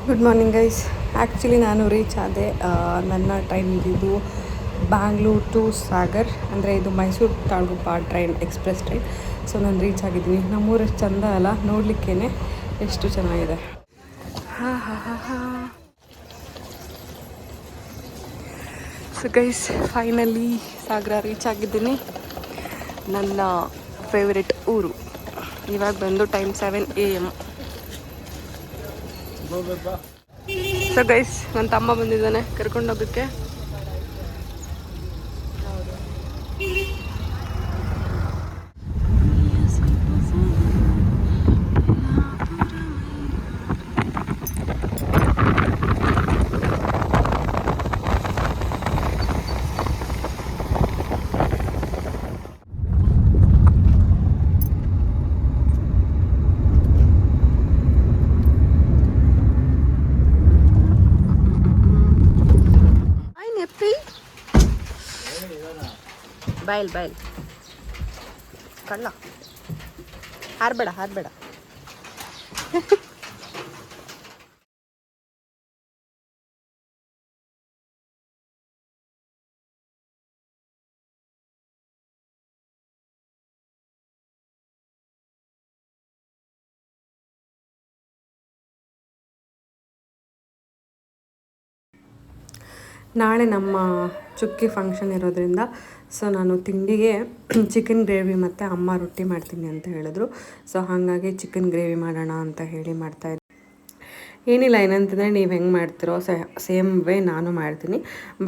Good morning guys. Actually ನಾನು reach ಆದೆ. ನನ್ನ ಟ್ರೈನ್ ಇದ್ದಿದ್ದು ಬ್ಯಾಂಗ್ಳೂರ್ ಟು ಸಾಗರ್, ಅಂದರೆ ಇದು Mysuru Talaguppa train, express train. So ನಾನು ರೀಚ್ ಆಗಿದ್ದೀನಿ. ನಮ್ಮೂರು ಎಷ್ಟು ಚಂದ ಅಲ್ಲ, ನೋಡಲಿಕ್ಕೇ ಎಷ್ಟು ಚೆನ್ನಾಗಿದೆ. ಸೊ ಗೈಸ್, ಫೈನಲಿ ಸಾಗರ ರೀಚ್ ಆಗಿದ್ದೀನಿ. ನನ್ನ ಫೇವ್ರೆಟ್ ಊರು. ಇವಾಗ ಬಂದು ಟೈಮ್ 7 AM. ಸೊ ಗೈಸ್, ನನ್ನ ತಮ್ಮ ಬಂದಿದ್ದಾನೆ ಕರ್ಕೊಂಡು ಹೋಗೋಕ್ಕೆ. ಬಾಯಲ್ ಕಳ್ಳ, ಹಾರ್ಬೇಡ. ನಾಳೆ ನಮ್ಮ ಚುಕ್ಕಿ ಫಂಕ್ಷನ್ ಇರೋದ್ರಿಂದ ಸೊ ನಾನು ತಿಂಡಿಗೆ ಚಿಕನ್ ಗ್ರೇವಿ ಮತ್ತು ಅಮ್ಮ ರೊಟ್ಟಿ ಮಾಡ್ತೀನಿ ಅಂತ ಹೇಳಿದ್ರು. ಸೊ ಹಾಗಾಗಿ ಚಿಕನ್ ಗ್ರೇವಿ ಮಾಡೋಣ ಅಂತ ಹೇಳಿ ಮಾಡ್ತಾಯಿದ್ದೆ. ಏನಿಲ್ಲ, ಏನಂತಂದರೆ ನೀವು ಹೆಂಗೆ ಮಾಡ್ತಿರೋ ಸೇಮ್ ವೇ ನಾನು ಮಾಡ್ತೀನಿ.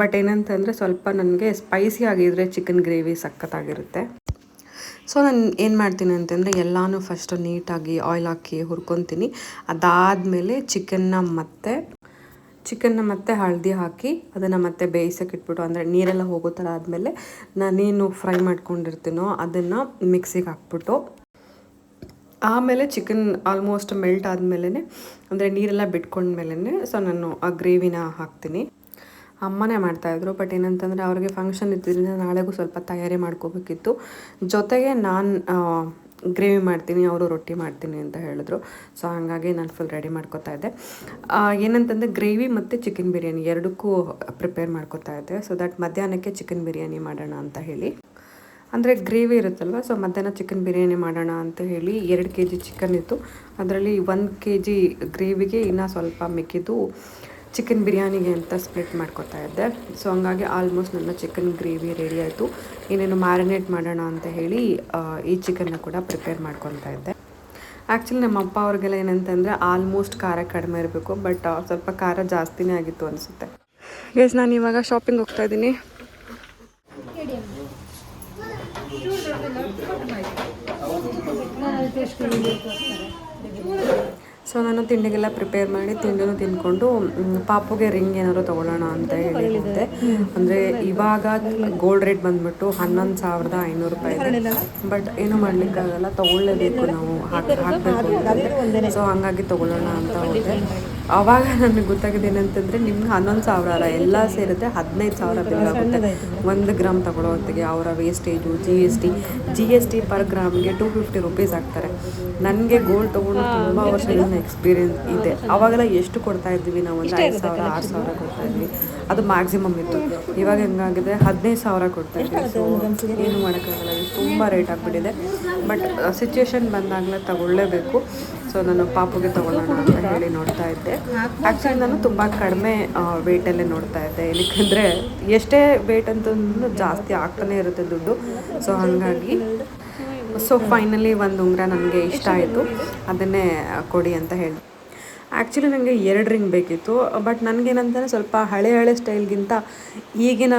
ಬಟ್ ಏನಂತಂದರೆ ಸ್ವಲ್ಪ ನನಗೆ ಸ್ಪೈಸಿ ಆಗಿದ್ದರೆ ಚಿಕನ್ ಗ್ರೇವಿ ಸಖತ್ತಾಗಿರುತ್ತೆ. ಸೊ ನಾನು ಏನು ಮಾಡ್ತೀನಿ ಅಂತಂದರೆ ಎಲ್ಲನೂ ಫಸ್ಟು ನೀಟಾಗಿ ಆಯಿಲ್ ಹಾಕಿ ಹುರ್ಕೊತೀನಿ. ಅದಾದಮೇಲೆ ಚಿಕನ್ನ ಮತ್ತು ಹಳದಿ ಹಾಕಿ ಅದನ್ನು ಮತ್ತೆ ಬೇಯಿಸೋಕೆ ಇಟ್ಬಿಟ್ಟು, ಅಂದರೆ ನೀರೆಲ್ಲ ಹೋಗೋ ಥರ ಆದಮೇಲೆ ನಾನೇನು ಫ್ರೈ ಮಾಡ್ಕೊಂಡಿರ್ತೀನೋ ಅದನ್ನು ಮಿಕ್ಸಿಗೆ ಹಾಕ್ಬಿಟ್ಟು, ಆಮೇಲೆ ಚಿಕನ್ ಆಲ್ಮೋಸ್ಟ್ ಮೆಲ್ಟ್ ಆದಮೇಲೆ, ಅಂದರೆ ನೀರೆಲ್ಲ ಬಿಟ್ಕೊಂಡ್ಮೇಲೆ ಸೊ ನಾನು ಆ ಗ್ರೇವಿನ ಹಾಕ್ತೀನಿ. ಅಮ್ಮನೇ ಮಾಡ್ತಾಯಿದ್ರು. ಬಟ್ ಏನಂತಂದರೆ ಅವ್ರಿಗೆ ಫಂಕ್ಷನ್ ಇದ್ದಿದ್ದರಿಂದ ನಾಳೆಗೂ ಸ್ವಲ್ಪ ತಯಾರಿ ಮಾಡ್ಕೋಬೇಕಿತ್ತು. ಜೊತೆಗೆ ನಾನು ಗ್ರೇವಿ ಮಾಡ್ತೀನಿ, ಅವರು ರೊಟ್ಟಿ ಮಾಡ್ತೀನಿ ಅಂತ ಹೇಳಿದ್ರು. ಸೊ ಹಾಗಾಗಿ ನಾನು ಫುಲ್ ರೆಡಿ ಮಾಡ್ಕೋತಾ ಇದ್ದೆ. ಏನಂತಂದರೆ ಗ್ರೇವಿ ಮತ್ತು ಚಿಕನ್ ಬಿರಿಯಾನಿ ಎರಡಕ್ಕೂ ಪ್ರಿಪೇರ್ ಮಾಡ್ಕೋತಾ ಇದ್ದೆ. ಸೊ ದಟ್ ಮಧ್ಯಾಹ್ನಕ್ಕೆ ಚಿಕನ್ ಬಿರಿಯಾನಿ ಮಾಡೋಣ ಅಂತ ಹೇಳಿ, ಅಂದರೆ ಗ್ರೇವಿ ಇರುತ್ತಲ್ವ, ಸೊ ಮಧ್ಯಾಹ್ನ ಚಿಕನ್ ಬಿರಿಯಾನಿ ಮಾಡೋಣ ಅಂತ ಹೇಳಿ 2 kg ಚಿಕನ್ ಇತ್ತು. ಅದರಲ್ಲಿ 1 kg ಗ್ರೇವಿಗೆ ಇನ್ನೂ ಸ್ವಲ್ಪ ಮಿಕ್ಕಿದ್ದು ಚಿಕನ್ ಬಿರಿಯಾನಿಗೆ ಅಂತ ಸ್ಪ್ಲಿಟ್ ಮಾಡ್ಕೊತಾ ಇದ್ದೆ. ಸೊ ಹಂಗಾಗಿ ಆಲ್ಮೋಸ್ಟ್ ನನ್ನ ಚಿಕನ್ ಗ್ರೇವಿ ರೆಡಿ ಆಯಿತು. ಏನೇನು ಮ್ಯಾರಿನೇಟ್ ಮಾಡೋಣ ಅಂತ ಹೇಳಿ ಈ ಚಿಕನ್ನ ಕೂಡ ಪ್ರಿಪೇರ್ ಮಾಡ್ಕೊತಾ ಇದ್ದೆ. ಆ್ಯಕ್ಚುಲಿ ನಮ್ಮ ಅಪ್ಪ ಅವ್ರಿಗೆಲ್ಲ ಏನಂತಂದರೆ ಆಲ್ಮೋಸ್ಟ್ ಖಾರ ಕಡಿಮೆ ಇರಬೇಕು, ಬಟ್ ಸ್ವಲ್ಪ ಖಾರ ಜಾಸ್ತಿನೇ ಆಗಿತ್ತು ಅನಿಸುತ್ತೆ. ಗೈಸ್, ನಾನು ಇವಾಗ ಶಾಪಿಂಗ್ ಹೋಗ್ತಾ ಇದ್ದೀನಿ. ಸೊ ನಾನು ತಿಂಡಿಗೆಲ್ಲ ಪ್ರಿಪೇರ್ ಮಾಡಿ ತಿಂಡಿನೂ ತಿಂದ್ಕೊಂಡು ಪಾಪುಗೆ ರಿಂಗ್ ಏನಾದ್ರು ತೊಗೊಳ್ಳೋಣ ಅಂತ ಹೇಳಿದ್ದೆ. ಅಂದರೆ ಇವಾಗ ಗೋಲ್ಡ್ ರೇಟ್ ಬಂದುಬಿಟ್ಟು 11,500 ರೂಪಾಯಿ ಇದೆ. ಬಟ್ ಏನೂ ಮಾಡಲಿಕ್ಕಾಗಲ್ಲ, ತೊಗೊಳ್ಳೇಬೇಕು, ನಾವು ಹಾಕಬೇಕು. ಸೊ ಹಾಗಾಗಿ ತೊಗೊಳ್ಳೋಣ ಅಂತ ಹೋದೆ. ಆವಾಗ ನನಗೆ ಗೊತ್ತಾಗಿದೆ ಏನಂತಂದರೆ ನಿಮ್ಗೆ 11,000 ಅಲ್ಲ, ಎಲ್ಲ ಸೇರಿದ್ರೆ 15,000 ಬಿಲ್ ಆಗುತ್ತೆ 1 ಗ್ರಾಮ್ ತೊಗೊಳ್ಳೋ ಹೊತ್ತಿಗೆ. ಅವರ wastage, G S T per ಗ್ರಾಮ್ಗೆ 250 ರೂಪೀಸ್ ಆಗ್ತಾರೆ. ನನಗೆ ಗೋಲ್ಡ್ ತೊಗೊಂಡು ತುಂಬ ವರ್ಷದಿಂದ ಎಕ್ಸ್ಪೀರಿಯೆನ್ಸ್ ಇದೆ. ಆವಾಗೆಲ್ಲ ಎಷ್ಟು ಕೊಡ್ತಾ ಇದ್ವಿ ನಾವು, ಒಂದು 5,000 6,000 ಕೊಡ್ತಾ ಇದ್ವಿ, ಅದು ಮ್ಯಾಕ್ಸಿಮಮ್ ಇತ್ತು. ಇವಾಗ ಹೆಂಗಾಗಿದೆ 15,000 ಕೊಡ್ತಾ ಇದ್ವಿ. ಸೊ ಏನು ಮಾಡೋಕ್ಕಾಗಲ್ಲ, ತುಂಬ ರೇಟ್ ಆಗಿಬಿಟ್ಟಿದೆ. ಬಟ್ ಸಿಚುವೇಶನ್ ಬಂದಾಗಲೇ ತಗೊಳ್ಳೇಬೇಕು. ಸೊ ನಾನು ಪಾಪುಗೆ ತೊಗೊಳ್ಳೋಣ ಅಂತ ಹೇಳಿ ನೋಡ್ತಾ ಇದ್ದೆ. ಆ್ಯಕ್ಚುಲಿ ನಾನು ತುಂಬ ಕಡಿಮೆ ವೇಟಲ್ಲೇ ನೋಡ್ತಾ ಇದ್ದೆ, ಏನಕ್ಕೆಂದರೆ ಎಷ್ಟೇ ವೇಟ್ ಅಂತಂದ್ರೂ ಜಾಸ್ತಿ ಆಗ್ತಾನೆ ಇರುತ್ತೆ ದುಡ್ಡು. ಸೊ ಹಾಗಾಗಿ ಫೈನಲಿ ಒಂದು ಉಂಗುರ ನನಗೆ ಇಷ್ಟ ಆಯಿತು, ಅದನ್ನೇ ಕೊಡಿ ಅಂತ ಹೇಳಿ. ಆ್ಯಕ್ಚುಲಿ ನನಗೆ 2 ರಿಂಗ್ ಬೇಕಿತ್ತು. ಬಟ್ ನನಗೇನಂತಂದರೆ ಸ್ವಲ್ಪ ಹಳೆ ಸ್ಟೈಲ್ಗಿಂತ ಈಗಿನ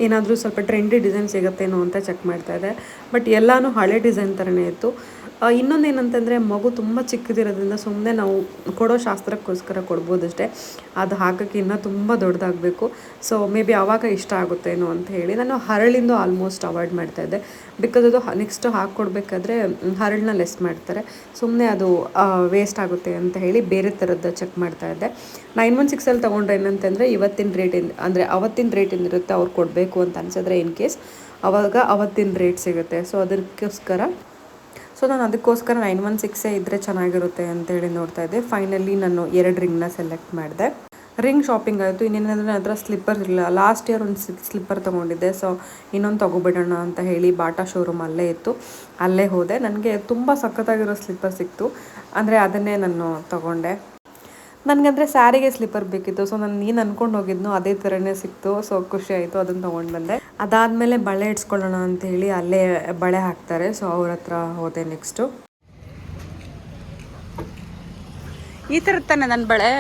ಏನಾದರೂ ಸ್ವಲ್ಪ ಟ್ರೆಂಡಿ ಡಿಸೈನ್ ಸಿಗುತ್ತೇನೋ ಅಂತ ಚೆಕ್ ಮಾಡ್ತಾಯಿದ್ದೆ. ಬಟ್ ಎಲ್ಲನೂ ಹಳೆ ಡಿಸೈನ್ ಥರನೇ ಇತ್ತು. ಇನ್ನೊಂದು ಏನಂತಂದರೆ ಮಗು ತುಂಬ ಚಿಕ್ಕದಿರೋದ್ರಿಂದ ಸುಮ್ಮನೆ ನಾವು ಕೊಡೋ ಶಾಸ್ತ್ರಕ್ಕೋಸ್ಕರ ಕೊಡ್ಬೋದಷ್ಟೇ, ಅದು ಹಾಕೋಕ್ಕೆ ಇನ್ನೂ ತುಂಬ ದೊಡ್ಡದಾಗಬೇಕು. ಸೊ ಮೇ ಬಿ ಆವಾಗ ಇಷ್ಟ ಆಗುತ್ತೇನೋ ಅಂತ ಹೇಳಿ ನಾನು ಹರಳಿಂದು ಆಲ್ಮೋಸ್ಟ್ ಅವಾಯ್ಡ್ ಮಾಡ್ತಾಯಿದ್ದೆ. ಬಿಕಾಸ್ ಅದು ನೆಕ್ಸ್ಟ್ ಹಾಕ್ಕೊಡ್ಬೇಕಾದ್ರೆ ಹರಳನ್ನ ಲೆಸ್ ಮಾಡ್ತಾರೆ, ಸುಮ್ಮನೆ ಅದು ವೇಸ್ಟ್ ಆಗುತ್ತೆ ಅಂತ ಹೇಳಿ ಬೇರೆ ಥರದ್ದು ಚೆಕ್ ಮಾಡ್ತಾಯಿದ್ದೆ. 916ಅಲ್ಲಿ ತೊಗೊಂಡ್ರೆ ಏನಂತಂದರೆ ಇವತ್ತಿನ ರೇಟಿಂದ, ಅಂದರೆ ಅವತ್ತಿನ ರೇಟಿಂದ ಇರುತ್ತೆ, ಅವ್ರು ಕೊಡಬೇಕು ಅಂತ ಅನಿಸಿದ್ರೆ ಇನ್ ಕೇಸ್ ಆವಾಗ ಅವತ್ತಿನ ರೇಟ್ ಸಿಗುತ್ತೆ. ಸೊ ಅದಕ್ಕೋಸ್ಕರ ಸೊ ನಾನು ಅದಕ್ಕೋಸ್ಕರ 916 ಇದ್ದರೆ ಚೆನ್ನಾಗಿರುತ್ತೆ ಅಂತೇಳಿ ನೋಡ್ತಾ ಇದ್ದೆ. ಫೈನಲಿ ನಾನು 2 ರಿಂಗ್ನ ಸೆಲೆಕ್ಟ್ ಮಾಡಿದೆ. ರಿಂಗ್ ಶಾಪಿಂಗ್ ಆಯಿತು. ಇನ್ನೇನಂದರೆ ನನ್ನ ಹತ್ರ ಸ್ಲಿಪ್ಪರ್ ಇರಲಿಲ್ಲ. ಲಾಸ್ಟ್ ಇಯರ್ ಒಂದು ಸ್ಲಿಪ್ಪರ್ ತೊಗೊಂಡಿದ್ದೆ. ಸೊ ಇನ್ನೊಂದು ತೊಗೊಬಿಡೋಣ ಅಂತ ಹೇಳಿ ಬಾಟಾ ಶೋರೂಮ್ ಅಲ್ಲೇ ಇತ್ತು, ಅಲ್ಲೇ ಹೋದೆ. ನನಗೆ ತುಂಬ ಸಖತ್ತಾಗಿರೋ ಸ್ಲಿಪ್ಪರ್ ಸಿಕ್ತು. ಅಂದರೆ ಅದನ್ನೇ ನಾನು ತೊಗೊಂಡೆ. ನನಗಂದರೆ ಸ್ಯಾರಿಗೆ ಸ್ಲಿಪ್ಪರ್ ಬೇಕಿತ್ತು. ಸೊ ನಾನು ಏನು ಅಂದ್ಕೊಂಡು ಹೋಗಿದ್ನೋ ಅದೇ ಥರನೇ ಸಿಕ್ತು. ಸೊ ಖುಷಿ ಆಯಿತು, ಅದನ್ನು ತೊಗೊಂಡು ಬಂದೆ. ಅದಾದಮೇಲೆ ಬಳೆ ಇಡ್ಸ್ಕೊಳ್ಳೋಣ ಅಂಥೇಳಿ ಅಲ್ಲೇ ಬಳೆ ಹಾಕ್ತಾರೆ. ಸೊ ಅವ್ರ ಹತ್ರ ಹೋದೆ ನೆಕ್ಸ್ಟು. ಈ ಥರ ತಾನೆ ನನ್ನ ಬಳೆ.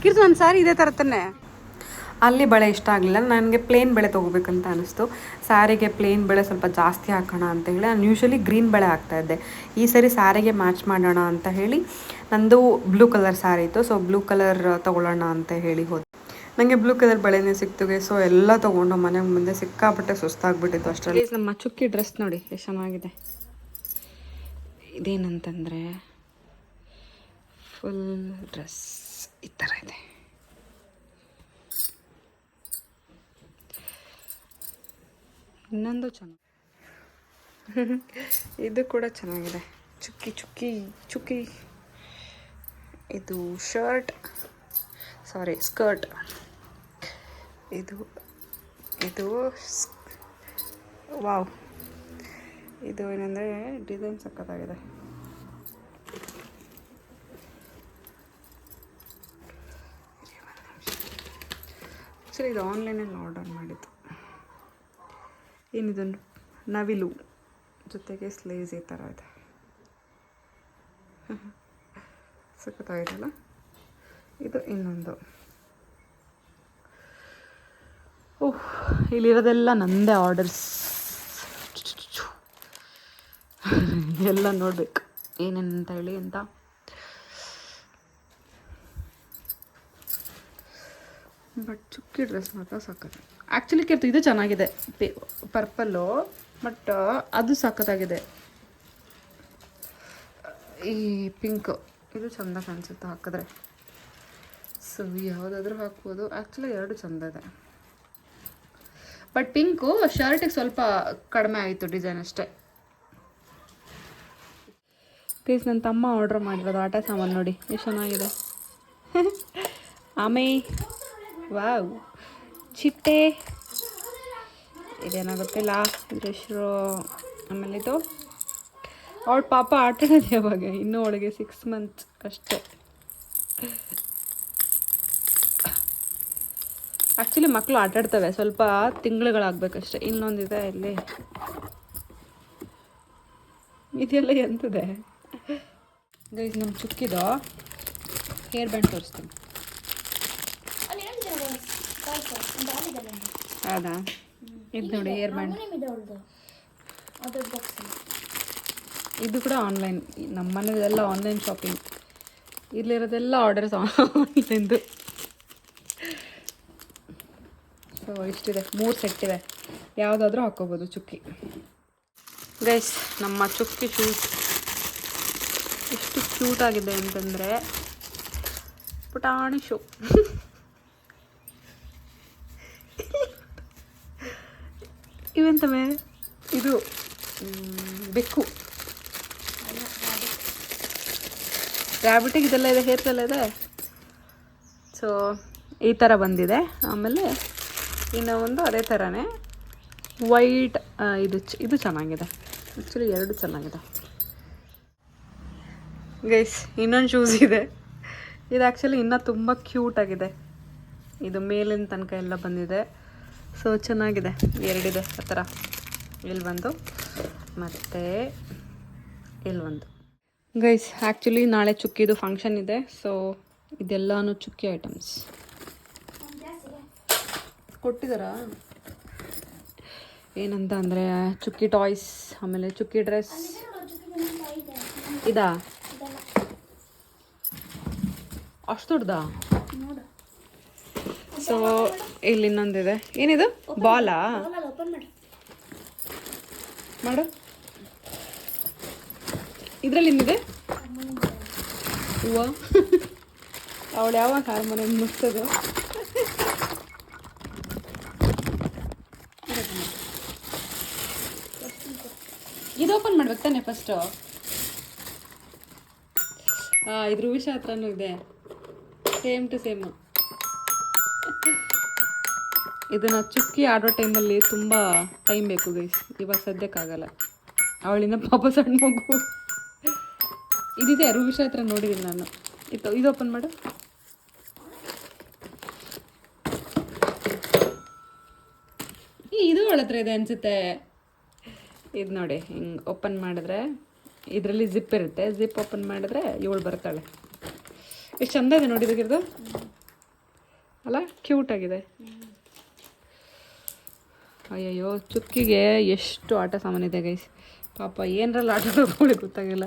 ಕಿರ್ತು ನನ್ನ ಸ್ಯಾರಿ ಇದೇ ಥರ ತಾನೆ. ಅಲ್ಲಿ ಬಳೆ ಇಷ್ಟ ಆಗಲಿಲ್ಲ ನನಗೆ. ಪ್ಲೇನ್ ಬಳೆ ತೊಗೋಬೇಕಂತ ಅನಿಸ್ತು. ಸ್ಯಾರಿಗೆ ಪ್ಲೇನ್ ಬಳೆ ಸ್ವಲ್ಪ ಜಾಸ್ತಿ ಹಾಕೋಣ ಅಂತ ಹೇಳಿ ನಾನು ಯೂಶ್ವಲಿ ಗ್ರೀನ್ ಬಳೆ ಹಾಕ್ತಾಯಿದ್ದೆ. ಈ ಸರಿ ಸ್ಯಾರಿಗೆ ಮ್ಯಾಚ್ ಮಾಡೋಣ ಅಂತ ಹೇಳಿ ನಂದು ಬ್ಲೂ ಕಲರ್ ಸ್ಯಾರಿ ಇತ್ತು. ಸೊ ಬ್ಲೂ ಕಲರ್ ತೊಗೊಳ್ಳೋಣ ಅಂತ ಹೇಳಿ ಹೋದೆ. ನನಗೆ ಬ್ಲೂ ಕಲರ್ ಬಳೆನೇ ಸಿಕ್ತು. ಸೊ ಎಲ್ಲ ತೊಗೊಂಡು ಮನೆಗೆ ಮುಂದೆ ಸಿಕ್ಕಾಪಟ್ಟೆ ಸುಸ್ತಾಗ್ಬಿಟ್ಟಿತ್ತು ಅಷ್ಟರಲ್ಲಿ. ನಮ್ಮ ಚುಕ್ಕಿ ಡ್ರೆಸ್ ನೋಡಿ ಎಷ್ಟು ಚೆನ್ನಾಗಿದೆ. ಇದೇನಂತಂದರೆ ಫುಲ್ ಡ್ರೆಸ್ ಈ ಥರ ಇದೆ. ಇನ್ನೊಂದು ಚೆನ್ನಾಗಿ ಇದು ಕೂಡ ಚೆನ್ನಾಗಿದೆ. ಚುಕ್ಕಿ ಚುಕ್ಕಿ ಚುಕ್ಕಿ. ಇದು ಶರ್ಟ್, ಸಾರಿ ಸ್ಕರ್ಟ್. ಇದು ಇದು ವಾವ್. ಇದು ಏನಂದರೆ ಡಿಸೈನ್ ಸಖತ್ತಾಗಿದೆ. ಆ್ಯಕ್ಚುಲಿ ಇದು ಆನ್ಲೈನಲ್ಲಿ ಆರ್ಡರ್ ಮಾಡಿದ್ದು. ಏನಿದೊಂದು ನವಿಲು ಜೊತೆಗೆ ಸ್ಲೇವ್ಸ್ ಈ ಥರ ಇದೆ. ಸಖತ್ತಾಗಿದೆಯಲ್ಲ. ಇದು ಇನ್ನೊಂದು. ಓಹ್, ಇಲ್ಲಿರೋದೆಲ್ಲ ನಂದೇ ಆರ್ಡರ್ಸ್. ಎಲ್ಲ ನೋಡ್ಬೇಕು ಏನೇನಂತ ಹೇಳಿ ಅಂತ. ಬಟ್ ಚುಕ್ಕಿ ಡ್ರೆಸ್ ಮಾತ್ರ ಸಖತ್ತು. ಆ್ಯಕ್ಚುಲಿ ಕೇಳ್ತು ಇದು ಚೆನ್ನಾಗಿದೆ, ಪರ್ಪಲ್ಲು. ಬಟ್ ಅದು ಸಖತ್ತಾಗಿದೆ. ಈ ಪಿಂಕ್ ಇದು ಚೆಂದ ಕಾಣಿಸುತ್ತೆ ಹಾಕಿದ್ರೆ. ಸೊ ಯಾವುದಾದ್ರೂ ಹಾಕ್ಬೋದು. ಆ್ಯಕ್ಚುಲಿ ಎರಡು ಚೆಂದ ಇದೆ. ಬಟ್ ಪಿಂಕು ಶರ್ಟಿಗೆ ಸ್ವಲ್ಪ ಕಡಿಮೆ ಆಯಿತು ಡಿಸೈನ್ ಅಷ್ಟೇ. ಪ್ಲೀಸ್ ನನ್ನ ತಮ್ಮ ಆರ್ಡ್ರ್ ಮಾಡಿರೋದು ಆಟ ಸಾಮಾನು ನೋಡಿ ಎಷ್ಟು ಚೆನ್ನಾಗಿದೆ. ಆಮೇಲೆ ವಾವ್ ಚಿಟ್ಟೆ ಇದೇನಾಗುತ್ತಿಲ್ಲ ಹೆಸರು. ಆಮೇಲೆ ಇದು ಅವಳ ಪಾಪ ಆಟಾಡೋದು ಯಾವಾಗ, ಇನ್ನೂ ಅವಳಿಗೆ 6 months ಅಷ್ಟೇ. ಆ್ಯಕ್ಚುಲಿ ಮಕ್ಕಳು ಆಟಾಡ್ತವೆ, ಸ್ವಲ್ಪ ತಿಂಗಳುಗಳಾಗಬೇಕಷ್ಟೆ. ಇನ್ನೊಂದಿದೆ ಇಲ್ಲಿ. ಇದೆಲ್ಲ ಎಂತದೆ ಗೈಸ್? ನಮ್ಮ ಚುಕ್ಕಿದು ಹೇರ್ ಬ್ಯಾಂಡ್ ತೋರಿಸ್ತೀನಿ. ಹೌದಾ? ಇದು ನೋಡಿ ಹೇರ್ ಬ್ಯಾಂಡ್. ಇದು ಕೂಡ ಆನ್ಲೈನ್. ನಮ್ಮ ಮನೆಯದೆಲ್ಲ ಆನ್ಲೈನ್ ಶಾಪಿಂಗ್. ಇಲ್ಲಿರೋದೆಲ್ಲ ಆರ್ಡರ್ಸ್ ಆನ್ಲೈನ್ದು. ಸೊ ಇಷ್ಟಿದೆ, 3 ಸೆಟ್ ಇದೆ. ಯಾವುದಾದ್ರೂ ಹಾಕ್ಕೋಬೋದು ಚುಕ್ಕಿ. ಗೈಸ್ ನಮ್ಮ ಚುಕ್ಕಿ ಶೂಸ್ ಎಷ್ಟು ಕ್ಯೂಟಾಗಿದೆ ಅಂತಂದರೆ ಪುಟಾಣಿ ಶೂ. ಇವೆಂತವೇ? ಇದು ಬೆಕ್ಕು. ರ್ಯಾಬಿಟಿಗೆ ಇದೆಲ್ಲ ಇದೆ, ಹೇರ್ಸ್ ಎಲ್ಲ ಇದೆ. ಸೊ ಈ ಥರ ಬಂದಿದೆ. ಆಮೇಲೆ ಇನ್ನೂ ಒಂದು ಅದೇ ಥರನೇ ವೈಟ್. ಇದು ಚೆನ್ನಾಗಿದೆ. ಆ್ಯಕ್ಚುಲಿ ಎರಡು ಚೆನ್ನಾಗಿದೆ. ಗೈಸ್ ಇನ್ನೊಂದು ಶೂಸ್ ಇದೆ. ಇದು ಆ್ಯಕ್ಚುಲಿ ಇನ್ನೂ ತುಂಬ ಕ್ಯೂಟಾಗಿದೆ. ಇದು ಮೇಲಿನ ತನಕ ಎಲ್ಲ ಬಂದಿದೆ. ಸೊ ಚೆನ್ನಾಗಿದೆ. ಎರಡಿದೆ ಆ ಥರ. ಇಲ್ಲಿ ಒಂದು ಮತ್ತು ಇಲ್ಲಿ ಒಂದು. ಗೈಸ್ ಆ್ಯಕ್ಚುಲಿ ನಾಳೆ ಚುಕ್ಕಿದು ಫಂಕ್ಷನ್ ಇದೆ. ಸೊ ಇದೆಲ್ಲನೂ ಚುಕ್ಕಿ ಐಟಮ್ಸ್ ಕೊಟ್ಟಿದ್ದಾರಾ? ಏನಂತ ಅಂದರೆ ಚುಕ್ಕಿ ಟಾಯ್ಸ್, ಆಮೇಲೆ ಚುಕ್ಕಿ ಡ್ರೆಸ್. ಇದಾ ಅಷ್ಟು ದೊಡ್ಡದಾ? ಸೊ ಇಲ್ಲಿ ಇನ್ನೊಂದಿದೆ. ಏನಿದು? ಬಾಲಾ? ಮಾಡು. ಇದರಲ್ಲಿ ಏನಿದೆ? ಹೂವು. ಅವಳು ಯಾವಾಗ ಹಾರ್ಮೋನಿಯಂ ಮುಗ್ಸೋದು? ಇದು ಓಪನ್ ಮಾಡ್ಬೇಕು ತಾನೆ ಫಸ್ಟು? ಇದು ರೂವಿಶ ಹತ್ರನೂ ಇದೆ, ಸೇಮ್ ಟು ಸೇಮ್. ಇದನ್ನು ಚುಕ್ಕಿ ಆಡೋ ಟೈಮಲ್ಲಿ ತುಂಬ ಟೈಮ್ ಬೇಕು ಗೈಸ್, ಇವಾಗ ಸದ್ಯಕ್ಕಾಗಲ್ಲ. ಅವಳಿಂದ ಪಾಪ ಸಣ್ಣ ಮಗು. ಇದಿದೆ ರೂವಿಶ ಹತ್ರ ನೋಡಿದ್ದೀನಿ ನಾನು. ಇದು ಓಪನ್ ಮಾಡು. ಇದು ಅವಳ ಹತ್ರ ಇದೆ ಅನಿಸುತ್ತೆ. ಇದು ನೋಡಿ, ಹಿಂಗೆ ಓಪನ್ ಮಾಡಿದ್ರೆ ಇದರಲ್ಲಿ ಜಿಪ್ ಇರುತ್ತೆ. ಜಿಪ್ ಓಪನ್ ಮಾಡಿದ್ರೆ ಇವಳು ಬರ್ತಾಳೆ. ಎಷ್ಟು ಚಂದ ಇದೆ ನೋಡಿ ಇದಕ್ಕಿರ್ದು ಅಲ್ಲ, ಕ್ಯೂಟಾಗಿದೆ. ಅಯ್ಯಯ್ಯೋ, ಚುಕ್ಕಿಗೆ ಎಷ್ಟು ಆಟ ಸಾಮಾನಿದೆ ಗೈಸ್. ಪಾಪ ಏನರಲ್ಲಿ ಆಟ ಆಡೋಗಳಿಗೆ ಗೊತ್ತಾಗಿಲ್ಲ.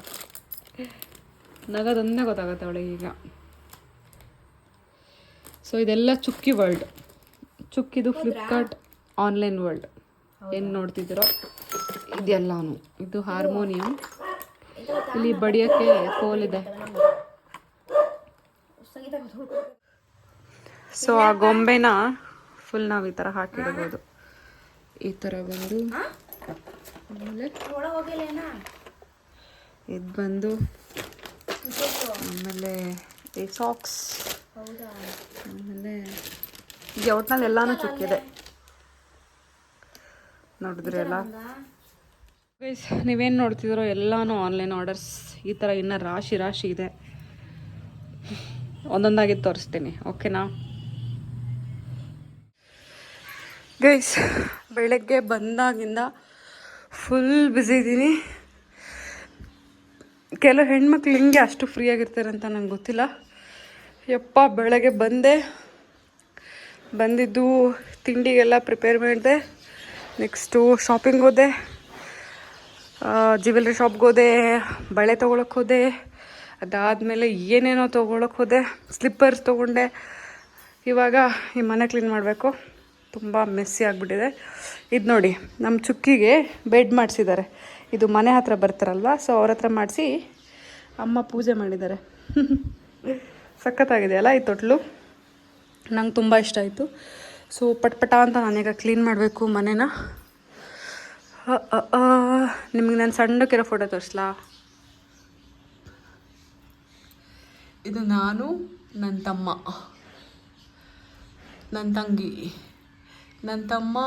ನಗೋದೊಂದೇ ಗೊತ್ತಾಗುತ್ತೆ ಅವಳಿಗೆ ಈಗ. ಸೊ ಇದೆಲ್ಲ ಚುಕ್ಕಿ ವರ್ಲ್ಡ್. ಚುಕ್ಕಿದು ಫ್ಲಿಪ್ಕಾರ್ಟ್ ಆನ್ಲೈನ್ ವರ್ಲ್ಡ್ ಏನು ನೋಡ್ತಿದ್ದೀರೋ ಇದೆಲ್ಲಾನು. ಇದು ಹಾರ್ಮೋನಿಯಂ. ಇಲ್ಲಿ ಬಡಿಯೋಕ್ಕೆ ಕೋಲಿದೆ. ಸೊ ಆ ಗೊಂಬೆನ ಫುಲ್ ನಾವು ಈ ಥರ ಹಾಕಿಡ್ಬೋದು. ಈ ಥರ ಬಂದು ಆಮೇಲೆ ಇದು ಬಂದು ಆಮೇಲೆ ಈ ಸಾಕ್ಸ್, ಆಮೇಲೆ ಈ ಒಟ್ನಲ್ಲಿ ಎಲ್ಲಾನು ಚುಕ್ಕಿದೆ ನೋಡಿದ್ರಿ ಎಲ್ಲ. ಗೈಸ್ ನೀವೇನು ನೋಡ್ತಿದ್ದೀರೋ ಎಲ್ಲಾನು ಆನ್ಲೈನ್ ಆರ್ಡರ್ಸ್. ಈ ಥರ ಇನ್ನೂ ರಾಶಿ ರಾಶಿ ಇದೆ. ಒಂದೊಂದಾಗಿ ತೋರಿಸ್ತೀನಿ, ಓಕೆನಾ ಗೈಸ್? ಬೆಳಗ್ಗೆ ಬಂದಾಗಿಂದ ಫುಲ್ ಬ್ಯುಸಿ ಇದ್ದೀನಿ. ಕೆಲವು ಹೆಣ್ಮಕ್ಳು ಹಿಂಗೆ ಅಷ್ಟು ಫ್ರೀಯಾಗಿರ್ತಾರೆ ಅಂತ ನಂಗೆ ಗೊತ್ತಿಲ್ಲ. ಯಪ್ಪ, ಬೆಳಗ್ಗೆ ಬಂದಿದ್ದು ತಿಂಡಿಗೆಲ್ಲ ಪ್ರಿಪೇರ್ ಮಾಡಿದೆ. ನೆಕ್ಸ್ಟು ಶಾಪಿಂಗ್ ಹೋದೆ, ಜ್ಯುವೆಲ್ರಿ ಶಾಪ್ಗೆ ಹೋದೆ, ಬಳೆ ತೊಗೊಳಕ್ಕೆ ಹೋದೆ. ಅದಾದಮೇಲೆ ಏನೇನೋ ತೊಗೊಳಕ್ಕೆ ಹೋದೆ, ಸ್ಲಿಪ್ಪರ್ಸ್ ತೊಗೊಂಡೆ. ಇವಾಗ ಈ ಮನೆ ಕ್ಲೀನ್ ಮಾಡಬೇಕು. ತುಂಬ ಮೆಸ್ಸಿ ಆಗಿಬಿಟ್ಟಿದೆ. ಇದು ನೋಡಿ, ನಮ್ಮ ಚುಕ್ಕಿಗೆ ಬೆಡ್ ಮಾಡಿಸಿದ್ದಾರೆ. ಇದು ಮನೆ ಹತ್ರ ಬರ್ತಾರಲ್ವ, ಸೊ ಅವ್ರ ಹತ್ರ ಮಾಡಿಸಿ ಅಮ್ಮ ಪೂಜೆ ಮಾಡಿದ್ದಾರೆ. ಸಖತ್ತಾಗಿದೆ ಅಲ್ಲ ಈ ತೊಟ್ಲು? ನಂಗೆ ತುಂಬ ಇಷ್ಟ ಆಯಿತು. ಸೊ ಪಟ್ಪಟ ಅಂತ ನಾನೀಗ ಕ್ಲೀನ್ ಮಾಡಬೇಕು ಮನೇನ. ನಿಮಗೆ ನಾನು ಸಣ್ಣಕ್ಕಿರೋ ಫೋಟೋ ತೋರಿಸ್ಲಾ? ಇದು ನಾನು, ನನ್ನ ತಮ್ಮ, ನನ್ನ ತಂಗಿ, ನನ್ನ ತಮ್ಮ,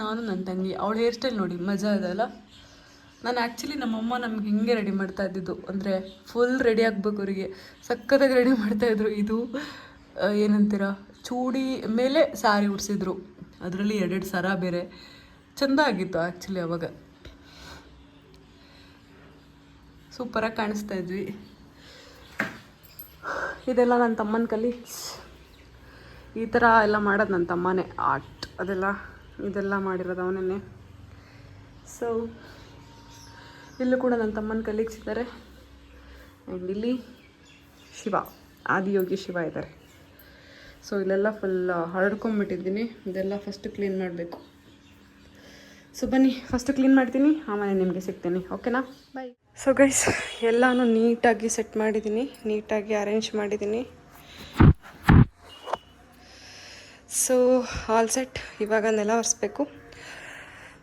ನಾನು, ನನ್ನ ತಂಗಿ. ಅವಳ ಹೇರ್ ಸ್ಟೈಲ್ ನೋಡಿ, ಮಜಾ ಇದೆಯಲ್ಲ. ನಾನು ಆ್ಯಕ್ಚುಲಿ ನಮ್ಮಮ್ಮ ನಮ್ಗೆ ಹಿಂಗೆ ರೆಡಿ ಮಾಡ್ತಾ ಇದ್ದಿದ್ದು, ಅಂದರೆ ಫುಲ್ ರೆಡಿ ಆಗಬೇಕು ಅವರಿಗೆ. ಸಖತ್ತಾಗಿ ರೆಡಿ ಮಾಡ್ತಾಯಿದ್ರು. ಇದು ಏನಂತೀರ, ಚೂಡಿ ಮೇಲೆ ಸ್ಯಾರಿ ಉಡಿಸಿದ್ರು, ಅದರಲ್ಲಿ 2 ಸರ ಬೇರೆ. ಚೆಂದ ಆಗಿತ್ತು ಆ್ಯಕ್ಚುಲಿ ಅವಾಗ. ಸೂಪರಾಗಿ ಕಾಣಿಸ್ತಾ ಇದ್ವಿ. ಇದೆಲ್ಲ ನನ್ನ ತಮ್ಮನ ಕಲೀಗ್ಸ್. ಈ ಥರ ಎಲ್ಲ ಮಾಡೋದು ನನ್ನ ತಮ್ಮನೇ. ಆರ್ಟ್ ಇದೆಲ್ಲ ಮಾಡಿರೋದು ಅವನೇ. ಸೊ ಇಲ್ಲೂ ಕೂಡ ನನ್ನ ತಮ್ಮನ ಕಲೀಗ್ಸ್ ಇದ್ದಾರೆ. ಆ್ಯಂಡ್ ಇಲ್ಲಿ ಶಿವ, ಆದಿಯೋಗಿ ಶಿವ ಇದ್ದಾರೆ. ಸೊ ಇಲ್ಲೆಲ್ಲ ಫುಲ್ ಹರಡ್ಕೊಂಬಿಟ್ಟಿದ್ದೀನಿ. ಇದೆಲ್ಲ ಫಸ್ಟ್ ಕ್ಲೀನ್ ಮಾಡಬೇಕು. ಸೊ ಬನ್ನಿ, ಫಸ್ಟ್ ಕ್ಲೀನ್ ಮಾಡ್ತೀನಿ, ಆಮೇಲೆ ನಿಮಗೆ ಸಿಗ್ತೀನಿ, ಓಕೆನಾ? ಬಾಯ್. ಸೊ ಗೈಸ್, ಎಲ್ಲನೂ ನೀಟಾಗಿ ಸೆಟ್ ಮಾಡಿದ್ದೀನಿ, ನೀಟಾಗಿ ಅರೇಂಜ್ ಮಾಡಿದ್ದೀನಿ. So all set. ಇವಾಗ ನೆಲ ಒರೆಸ್ಬೇಕು.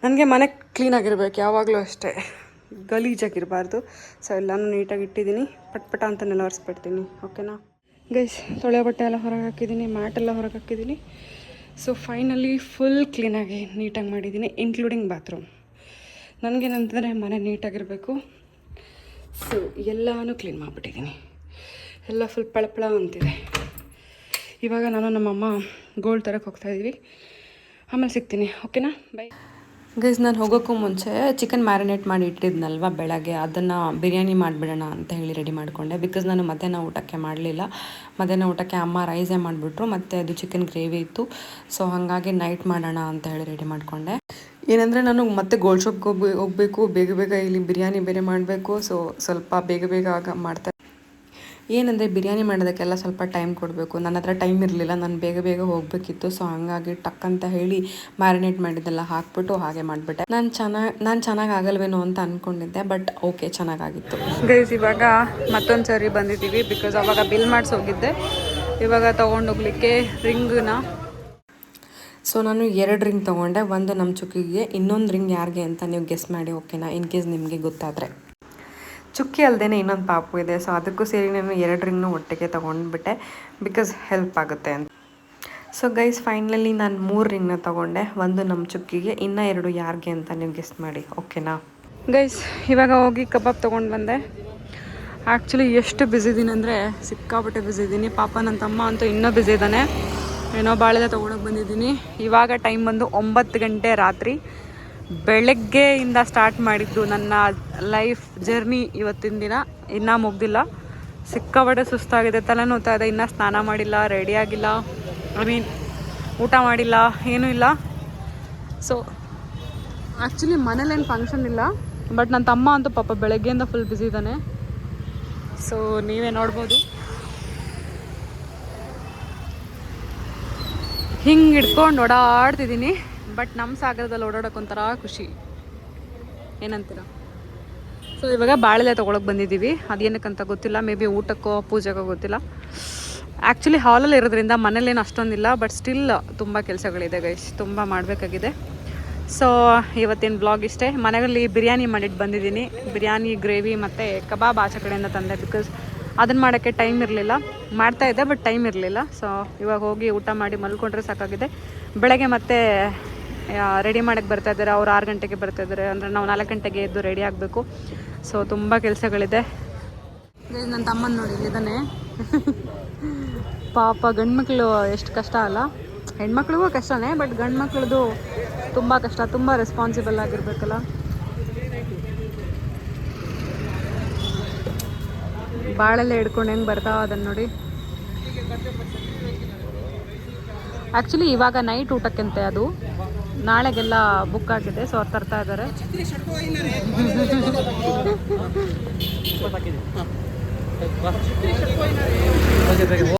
ನನಗೆ ಮನೆ ಕ್ಲೀನಾಗಿರ್ಬೇಕು ಯಾವಾಗಲೂ ಅಷ್ಟೇ, ಗಲೀಜಾಗಿರಬಾರ್ದು. ಸೊ ಎಲ್ಲನೂ ನೀಟಾಗಿ ಇಟ್ಟಿದ್ದೀನಿ. ಪಟ್ಪಟ ಅಂತ ನೆಲ ಒರೆಸ್ಬಿಡ್ತೀನಿ, ಓಕೆನಾ ಗೈಸ್? ತೊಳೆ ಬಟ್ಟೆ ಎಲ್ಲ ಹೊರಗೆ ಹಾಕಿದ್ದೀನಿ, ಮ್ಯಾಟೆಲ್ಲ ಹೊರಗೆ ಹಾಕಿದ್ದೀನಿ. ಸೊ ಫೈನಲಿ ಫುಲ್ ಕ್ಲೀನಾಗಿ ನೀಟಾಗಿ ಮಾಡಿದ್ದೀನಿ, ಇನ್ಕ್ಲೂಡಿಂಗ್ ಬಾತ್ರೂಮ್. ನನಗೇನಂತಂದರೆ ಮನೆ ನೀಟಾಗಿರಬೇಕು. ಸೊ ಎಲ್ಲನೂ ಕ್ಲೀನ್ ಮಾಡಿಬಿಟ್ಟಿದ್ದೀನಿ. ಎಲ್ಲ ಫುಲ್ ಪಳಪಳ ಅಂತಿದೆ. ಇವಾಗ ನಾನು ನಮ್ಮಮ್ಮ ಗೋಲ್ಡ್ ತರಕ್ಕೆ ಹೋಗ್ತಾಯಿದ್ದೀವಿ. ಆಮೇಲೆ ಸಿಗ್ತೀನಿ, ಓಕೆನಾ? Bye guys. ನಾನು ಹೋಗೋಕ್ಕೂ ಮುಂಚೆ ಚಿಕನ್ ಮ್ಯಾರಿನೇಟ್ ಮಾಡಿ ಇಟ್ಟಿದ್ನಲ್ವ ಬೆಳಗ್ಗೆ, ಅದನ್ನು ಬಿರಿಯಾನಿ ಮಾಡಿಬಿಡೋಣ ಅಂತ ಹೇಳಿ ರೆಡಿ ಮಾಡಿಕೊಂಡೆ. ಬಿಕಾಸ್ ನಾನು ಮಧ್ಯಾಹ್ನ ಊಟಕ್ಕೆ ಮಾಡಲಿಲ್ಲ. ಮಧ್ಯಾಹ್ನ ಊಟಕ್ಕೆ ಅಮ್ಮ ರೈಸೇ ಮಾಡಿಬಿಟ್ರು, ಮತ್ತು ಅದು ಚಿಕನ್ ಗ್ರೇವಿ ಇತ್ತು. ಸೊ ಹಾಗಾಗಿ ನೈಟ್ ಮಾಡೋಣ ಅಂತ ಹೇಳಿ ರೆಡಿ ಮಾಡಿಕೊಂಡೆ. ಏನಂದರೆ ನಾನು ಮತ್ತೆ ಗೋಲ್ಡ್ ಶಾಪ್ಗೆ ಹೋಗಬೇಕು, ಬೇಗ ಇಲ್ಲಿ ಬಿರಿಯಾನಿ ಬೇರೆ ಮಾಡಬೇಕು. ಸೊ ಸ್ವಲ್ಪ ಬೇಗ ಮಾಡ್ತಾ ಏನಂದರೆ ಬಿರಿಯಾನಿ ಮಾಡೋದಕ್ಕೆಲ್ಲ ಸ್ವಲ್ಪ ಟೈಮ್ ಕೊಡಬೇಕು. ನನ್ನ ಹತ್ರ ಟೈಮ್ ಇರಲಿಲ್ಲ, ನಾನು ಬೇಗ ಬೇಗ ಹೋಗಬೇಕಿತ್ತು. ಸೊ ಹಂಗಾಗಿ ಟಕ್ ಅಂತ ಹೇಳಿ ಮ್ಯಾರಿನೇಟ್ ಮಾಡಿದ್ದೆಲ್ಲ ಹಾಕ್ಬಿಟ್ಟು ಹಾಗೆ ಮಾಡಿಬಿಟ್ಟೆ. ನಾನು ಚೆನ್ನಾಗಿ ಆಗಲ್ವೇನೋ ಅಂತ ಅಂದ್ಕೊಂಡಿದ್ದೆ, ಬಟ್ ಓಕೆ, ಚೆನ್ನಾಗಾಗಿತ್ತು. ಗೈಸ್ ಇವಾಗ ಮತ್ತೊಂದು ಸರಿ ಬಂದಿದ್ದೀವಿ, ಬಿಕಾಸ್ ಅವಾಗ ಬಿಲ್ ಮಾಡಿಸಿ ಹೋಗಿದ್ದೆ. ಇವಾಗ ತೊಗೊಂಡೋಗ್ಲಿಕ್ಕೆ ರಿಂಗ್ನ. ಸೊ ನಾನು 2 ರಿಂಗ್ ತೊಗೊಂಡೆ. ಒಂದು ನಮ್ಮ ಚುಕ್ಕಿಗೆ, ಇನ್ನೊಂದು ರಿಂಗ್ ಯಾರಿಗೆ ಅಂತ ನೀವು ಗೆಸ್ ಮಾಡಿ, ಓಕೆನಾ, ಇನ್ ಕೇಸ್ ನಿಮಗೆ ಗೊತ್ತಾದರೆ. ಚುಕ್ಕಿ ಅಲ್ಲದೆ ಇನ್ನೊಂದು ಪಾಪು ಇದೆ, ಸೊ ಅದಕ್ಕೂ ಸೇರಿ ನಾನು 2 ರಿಂಗ್ನು ಒಟ್ಟಿಗೆ ತೊಗೊಂಡ್ಬಿಟ್ಟೆ, ಬಿಕಾಸ್ ಹೆಲ್ಪ್ ಆಗುತ್ತೆ ಅಂತ. ಸೊ ಗೈಸ್ ಫೈನಲಿ ನಾನು 3 ರಿಂಗ್ನ ತೊಗೊಂಡೆ. ಒಂದು ನಮ್ಮ ಚುಕ್ಕಿಗೆ, ಇನ್ನೂ 2 ಯಾರಿಗೆ ಅಂತ ನೀವು ಗೆಸ್ ಮಾಡಿ, ಓಕೆನಾ. ಗೈಸ್ ಇವಾಗ ಹೋಗಿ ಕಬಾಬ್ ತೊಗೊಂಡು ಬಂದೆ. ಆ್ಯಕ್ಚುಲಿ ಎಷ್ಟು ಬ್ಯುಸಿ ಇದ್ದೀನಿ ಅಂದರೆ ಸಿಕ್ಕಾಪಟ್ಟೆ ಬ್ಯುಸಿ ಇದ್ದೀನಿ. ಪಾಪ ನನ್ನ ತಮ್ಮ ಅಂತೂ ಇನ್ನೂ ಬ್ಯುಸಿ ಇದ್ದಾನೆ. ಏನೋ ಬಾಳೆಲ್ಲ ತೊಗೊಳಕ್ಕೆ ಬಂದಿದ್ದೀನಿ. ಇವಾಗ ಟೈಮ್ ಬಂದು 9 ಗಂಟೆ ರಾತ್ರಿ. ಬೆಳಗ್ಗೆಯಿಂದ ಸ್ಟಾರ್ಟ್ ಮಾಡಿದ್ದು ನನ್ನ ಲೈಫ್ ಜರ್ನಿ ಇವತ್ತಿನ ದಿನ ಇನ್ನೂ ಮುಗ್ದಿಲ್ಲ. ಸಿಕ್ಕಾಪಟ್ಟೆ ಸುಸ್ತಾಗಿದೆ, ತಲೆ ನೋವ್ತಾ ಇದೆ. ಇನ್ನೂ ಸ್ನಾನ ಮಾಡಿಲ್ಲ, ರೆಡಿ ಆಗಿಲ್ಲ, ಊಟ ಮಾಡಿಲ್ಲ, ಏನೂ ಇಲ್ಲ. ಸೊ ಆ್ಯಕ್ಚುಲಿ ಮನೇಲೇನು ಫಂಕ್ಷನ್ ಇಲ್ಲ, ಬಟ್ ನನ್ನ ತಮ್ಮ ಅಂತೂ ಪಾಪ ಬೆಳಗ್ಗೆಯಿಂದ ಫುಲ್ ಬ್ಯುಸಿ ಇದ್ದಾನೆ. ಸೊ ನೀವೇ ನೋಡ್ಬೋದು, ಹಿಂಗೆ ಹಿಡ್ಕೊಂಡು ಓಡಾಡ್ತಿದ್ದೀನಿ. ಬಟ್ ನಮ್ಮ ಸಾಗರದಲ್ಲಿ ಓಡಾಡೋಕೆ ಒಂಥರ ಖುಷಿ, ಏನಂತೀರ. ಸೊ ಇವಾಗ ಬಾಳೆಲೆ ತೊಗೊಳಕ್ಕೆ ಬಂದಿದ್ದೀವಿ. ಅದೇನಕ್ಕಂತ ಗೊತ್ತಿಲ್ಲ, ಮೇ ಬಿ ಊಟಕ್ಕೋ ಪೂಜೆಗೋ ಗೊತ್ತಿಲ್ಲ. ಆ್ಯಕ್ಚುಲಿ ಹಾಲಲ್ಲಿ ಇರೋದ್ರಿಂದ ಮನೇಲೇನು ಅಷ್ಟೊಂದಿಲ್ಲ, ಬಟ್ ಸ್ಟಿಲ್ ತುಂಬ ಕೆಲಸಗಳಿದೆ ಗೈಸ್, ತುಂಬ ಮಾಡಬೇಕಾಗಿದೆ. ಸೊ ಇವತ್ತಿನ ಬ್ಲಾಗ್ ಇಷ್ಟೇ. ಮನೆಯಲ್ಲಿ ಬಿರಿಯಾನಿ ಮಾಡಿಟ್ಟು ಬಂದಿದ್ದೀನಿ. ಬಿರಿಯಾನಿ ಗ್ರೇವಿ ಮತ್ತು ಕಬಾಬ್ ಆಚೆ ಕಡೆಯಿಂದ ತಂದೆ, ಬಿಕಾಸ್ ಅದನ್ನು ಮಾಡೋಕ್ಕೆ ಟೈಮ್ ಇರಲಿಲ್ಲ. ಮಾಡ್ತಾಯಿದ್ದೆ ಬಟ್ ಟೈಮ್ ಇರಲಿಲ್ಲ. ಸೊ ಇವಾಗ ಹೋಗಿ ಊಟ ಮಾಡಿ ಮಲ್ಕೊಂಡ್ರೆ ಸಾಕಾಗಿದೆ. ಬೆಳಗ್ಗೆ ಮತ್ತೆ ರೆಡಿ ಮಾಡೋಕ್ಕೆ ಬರ್ತಾಯಿದ್ದಾರೆ. ಅವ್ರು 6 ಗಂಟೆಗೆ ಬರ್ತಾಯಿದ್ದಾರೆ, ಅಂದರೆ ನಾವು 4 ಗಂಟೆಗೆ ಎದ್ದು ರೆಡಿ ಆಗಬೇಕು. ಸೊ ತುಂಬ ಕೆಲಸಗಳಿದೆ. ನನ್ನ ತಮ್ಮನ ನೋಡಿ ಇಲ್ಲಿದ್ದಾನೆ. ಪಾಪ ಗಂಡು ಮಕ್ಕಳು ಎಷ್ಟು ಕಷ್ಟ ಅಲ್ಲ, ಹೆಣ್ಮಕ್ಳಿಗೂ ಕಷ್ಟನೇ, ಬಟ್ ಗಂಡು ಮಕ್ಳದು ತುಂಬ ಕಷ್ಟ, ತುಂಬ ರೆಸ್ಪಾನ್ಸಿಬಲ್ ಆಗಿರ್ಬೇಕಲ್ಲ. ಬಾಳೆಲ್ಲ ಹಿಡ್ಕೊಂಡು ಹೆಂಗೆ ಬರ್ತಾ ಅದನ್ನು ನೋಡಿ. ಆ್ಯಕ್ಚುಲಿ ಇವಾಗ ನೈಟ್ ಊಟಕ್ಕೆಂತೆ ಅದು, ನಾಳೆಗೆಲ್ಲ ಬುಕ್ ಆಗಿದೆ. ಸೊ ಅವ್ರು ತರ್ತಾ ಇದ್ದಾರೆ.